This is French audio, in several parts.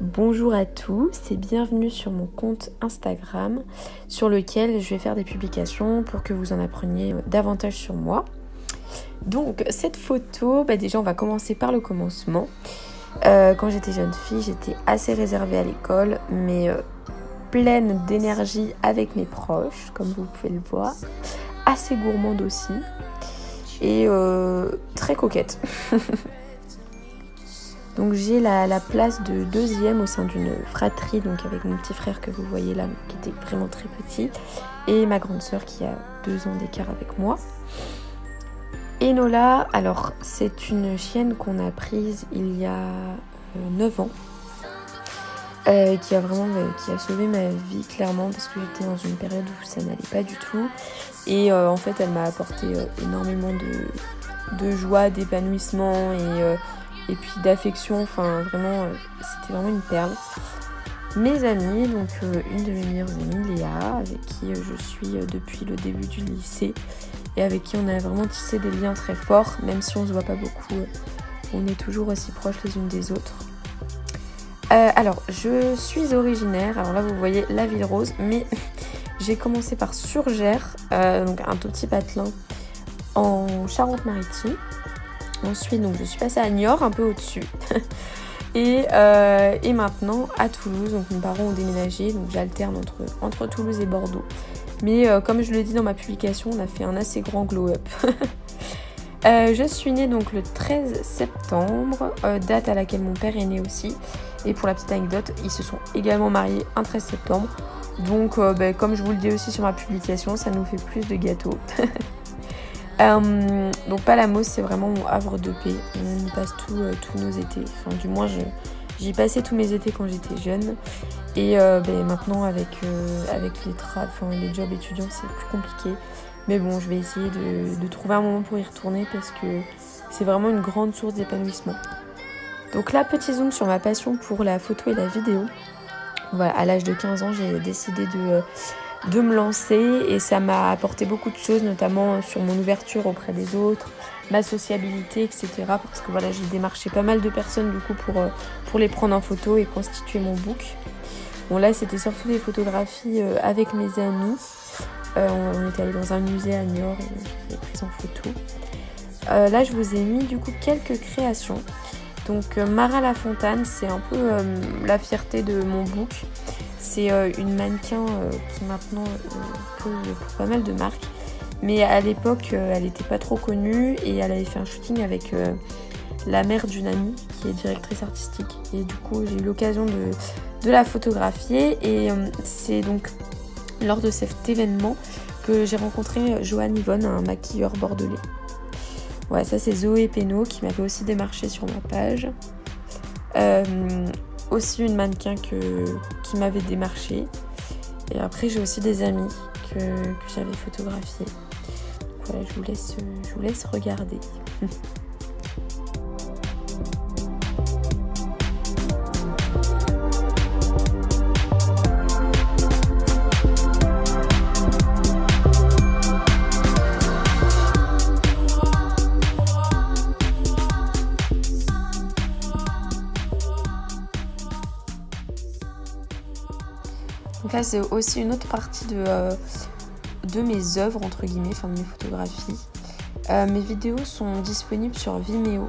Bonjour à tous et bienvenue sur mon compte Instagram sur lequel je vais faire des publications pour que vous en appreniez davantage sur moi. Donc cette photo, déjà on va commencer par le commencement. Quand j'étais jeune fille, j'étais assez réservée à l'école, mais pleine d'énergie avec mes proches, comme vous pouvez le voir. Assez gourmande aussi et très coquette. Donc j'ai la place de deuxième au sein d'une fratrie, donc avec mon petit frère que vous voyez là, qui était vraiment très petit, et ma grande sœur qui a 2 ans d'écart avec moi. Enola, alors c'est une chienne qu'on a prise il y a 9 ans, qui a sauvé ma vie clairement, parce que j'étais dans une période où ça n'allait pas du tout. Et en fait elle m'a apporté énormément de joie, d'épanouissement et puis d'affection, enfin vraiment, c'était vraiment une perle. Mes amis, donc une de mes meilleures amies, Léa, avec qui je suis depuis le début du lycée et avec qui on a vraiment tissé des liens très forts, même si on se voit pas beaucoup, on est toujours aussi proches les unes des autres. Alors, je suis originaire, alors là vous voyez la Ville Rose, mais j'ai commencé par Surgères, donc un tout petit patelin en Charente-Maritime. Ensuite, donc, je suis passée à Niort, un peu au-dessus. et maintenant, à Toulouse. Donc, mes parents ont déménagé. Donc, j'alterne entre Toulouse et Bordeaux. Mais comme je le dis dans ma publication, on a fait un assez grand glow-up. Je suis née donc le 13 septembre, date à laquelle mon père est né aussi. Et pour la petite anecdote, ils se sont également mariés un 13 septembre. Donc, comme je vous le dis aussi sur ma publication, ça nous fait plus de gâteaux. Donc Palamos, c'est vraiment mon havre de paix. On y passe tous nos étés. Enfin, du moins, j'y passais tous mes étés quand j'étais jeune. Et maintenant, avec les jobs étudiants, c'est plus compliqué. Mais bon, je vais essayer de trouver un moment pour y retourner parce que c'est vraiment une grande source d'épanouissement. Donc là, petit zoom sur ma passion pour la photo et la vidéo. Voilà, à l'âge de 15 ans, j'ai décidé de me lancer et ça m'a apporté beaucoup de choses, notamment sur mon ouverture auprès des autres, ma sociabilité, etc. Parce que voilà, j'ai démarché pas mal de personnes du coup pour les prendre en photo et constituer mon book. Bon là, c'était surtout des photographies avec mes amis. On était allé dans un musée à Niort et j'ai pris en photo. Là, je vous ai mis du coup quelques créations. Donc Mara Lafontaine, c'est un peu la fierté de mon book. C'est une mannequin qui maintenant pose pour pas mal de marques. Mais à l'époque, elle n'était pas trop connue et elle avait fait un shooting avec la mère d'une amie qui est directrice artistique. Et du coup, j'ai eu l'occasion de la photographier. Et c'est donc lors de cet événement que j'ai rencontré Johan Yvonne, un maquilleur bordelais. Ouais, ça c'est Zoé Pénaud qui m'avait aussi démarché sur ma page. Aussi une mannequin qui m'avait démarché. Et après j'ai aussi des amis que j'avais photographiés. Voilà, je vous laisse regarder. Donc là, c'est aussi une autre partie de mes œuvres, entre guillemets, enfin de mes photographies. Mes vidéos sont disponibles sur Vimeo,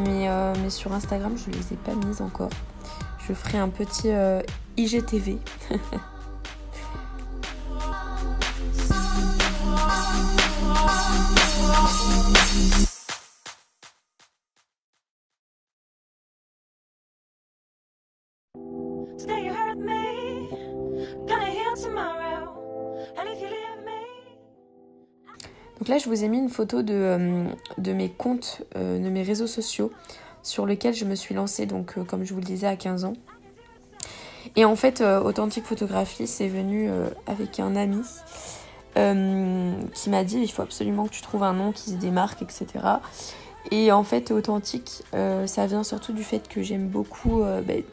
mais sur Instagram, je ne les ai pas mises encore. Je ferai un petit IGTV. Donc là, je vous ai mis une photo de mes comptes, de mes réseaux sociaux sur lesquels je me suis lancée, donc comme je vous le disais, à 15 ans. Et en fait, Authentique Photographie, c'est venu avec un ami qui m'a dit « il faut absolument que tu trouves un nom qui se démarque, etc. » Et en fait, Authentique, ça vient surtout du fait que j'aime beaucoup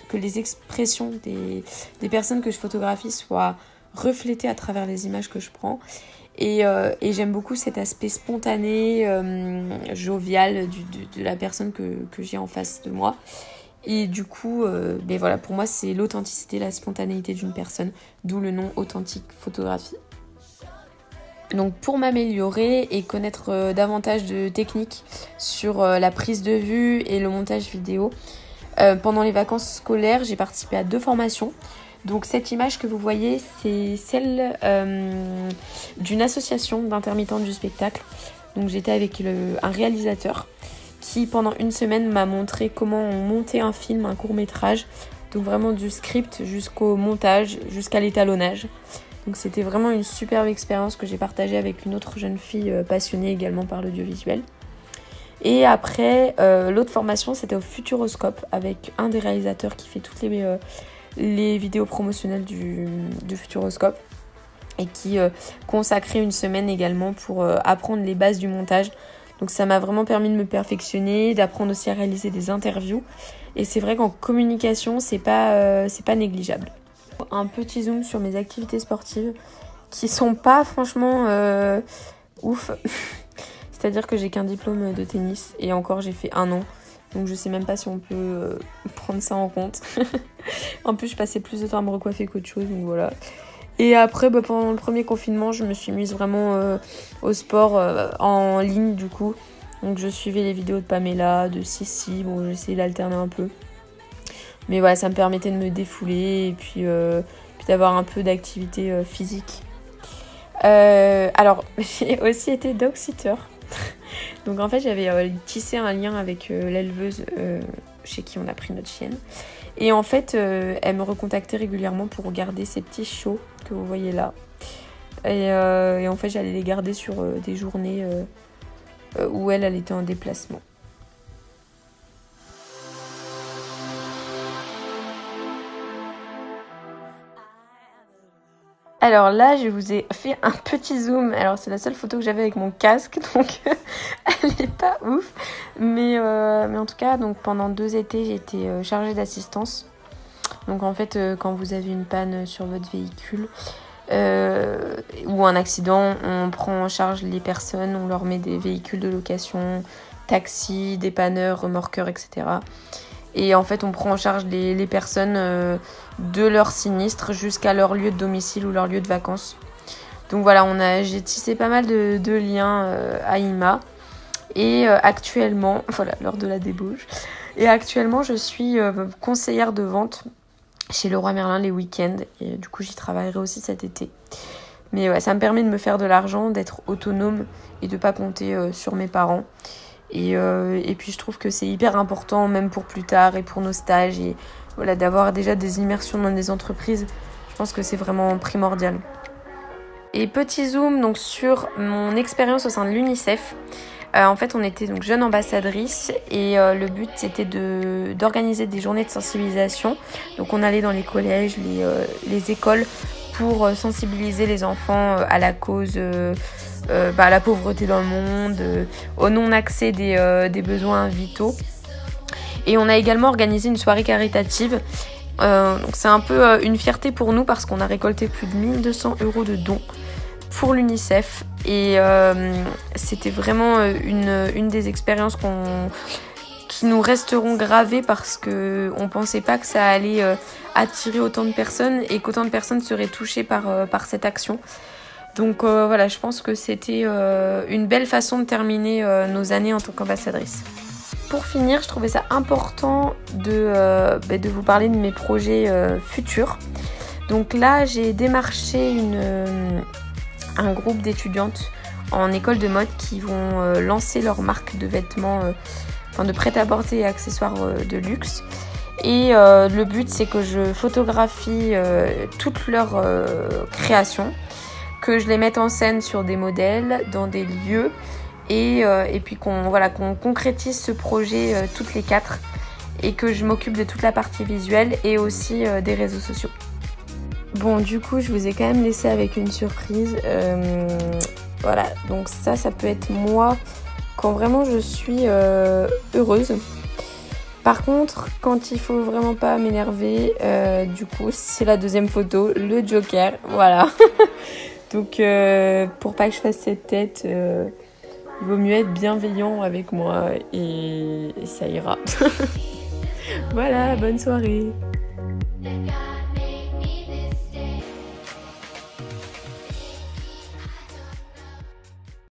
que les expressions des personnes que je photographie soient reflétées à travers les images que je prends. Et j'aime beaucoup cet aspect spontané, jovial de la personne que j'ai en face de moi. Et du coup, ben voilà, pour moi, c'est l'authenticité, la spontanéité d'une personne, d'où le nom authentique photographie. Donc pour m'améliorer et connaître davantage de techniques sur la prise de vue et le montage vidéo, pendant les vacances scolaires, j'ai participé à 2 formations. Donc cette image que vous voyez, c'est celle d'une association d'intermittents du spectacle. Donc j'étais avec un réalisateur qui pendant une semaine m'a montré comment on montait un film, un court-métrage. Donc vraiment du script jusqu'au montage, jusqu'à l'étalonnage. Donc c'était vraiment une superbe expérience que j'ai partagée avec une autre jeune fille passionnée également par l'audiovisuel. Et après, l'autre formation, c'était au Futuroscope avec un des réalisateurs qui fait toutes les vidéos promotionnelles du Futuroscope et qui consacrait une semaine également pour apprendre les bases du montage. Donc ça m'a vraiment permis de me perfectionner, d'apprendre aussi à réaliser des interviews. Et c'est vrai qu'en communication, c'est pas négligeable. Un petit zoom sur mes activités sportives qui sont pas franchement ouf. C'est-à-dire que j'ai qu'un diplôme de tennis et encore j'ai fait 1 an. Donc je sais même pas si on peut prendre ça en compte. En plus je passais plus de temps à me recoiffer qu'autre chose, donc voilà. Et après pendant le premier confinement je me suis mise vraiment au sport en ligne du coup. Donc je suivais les vidéos de Pamela, de Sissi, bon j'ai essayé d'alterner un peu. Mais voilà, ça me permettait de me défouler et puis d'avoir un peu d'activité physique. Alors j'ai aussi été dog-sitter. Donc en fait j'avais tissé un lien avec l'éleveuse chez qui on a pris notre chienne. Et en fait elle me recontactait régulièrement pour garder ces petits chiots que vous voyez là. Et en fait j'allais les garder sur des journées où elle était en déplacement. Alors là, je vous ai fait un petit zoom. Alors c'est la seule photo que j'avais avec mon casque, donc elle n'est pas ouf. Mais en tout cas, donc pendant 2 étés, j'ai été chargée d'assistance. Donc en fait, quand vous avez une panne sur votre véhicule ou un accident, on prend en charge les personnes, on leur met des véhicules de location, taxis, dépanneurs, remorqueurs, etc. Et en fait, on prend en charge les personnes de leur sinistre jusqu'à leur lieu de domicile ou leur lieu de vacances. Donc voilà, j'ai tissé pas mal de liens à IMA. Et actuellement, voilà, lors de la débauche. Et actuellement, je suis conseillère de vente chez Leroy Merlin les week-ends. Et du coup, j'y travaillerai aussi cet été. Mais ouais, ça me permet de me faire de l'argent, d'être autonome et de ne pas compter sur mes parents. Et puis je trouve que c'est hyper important, même pour plus tard et pour nos stages, et voilà, d'avoir déjà des immersions dans des entreprises. Je pense que c'est vraiment primordial. Et petit zoom donc sur mon expérience au sein de l'UNICEF. En fait, on était donc jeune ambassadrice et le but c'était d'organiser des journées de sensibilisation. Donc on allait dans les collèges, les écoles pour sensibiliser les enfants à la cause, à la pauvreté dans le monde, au non-accès des besoins vitaux. Et on a également organisé une soirée caritative. Donc c'est un peu une fierté pour nous parce qu'on a récolté plus de 1 200 € de dons pour l'UNICEF. Et c'était vraiment une des expériences qui nous resteront gravées parce qu'on ne pensait pas que ça allait attirer autant de personnes et qu'autant de personnes seraient touchées par cette action. Donc voilà, je pense que c'était une belle façon de terminer nos années en tant qu'ambassadrice. Pour finir, je trouvais ça important de vous parler de mes projets futurs. Donc là, j'ai démarché un groupe d'étudiantes en école de mode qui vont lancer leur marque de vêtements, de prêt-à-porter et accessoires de luxe. Et le but, c'est que je photographie toutes leurs créations, que je les mette en scène sur des modèles, dans des lieux, et puis qu'on concrétise ce projet toutes les 4, et que je m'occupe de toute la partie visuelle et aussi des réseaux sociaux. Bon, du coup, je vous ai quand même laissé avec une surprise. Voilà, donc ça peut être moi quand vraiment je suis heureuse. Par contre, quand il faut vraiment pas m'énerver, du coup, c'est la deuxième photo, le Joker, voilà. Donc, pour pas que je fasse cette tête, il vaut mieux être bienveillant avec moi et ça ira. Voilà, bonne soirée.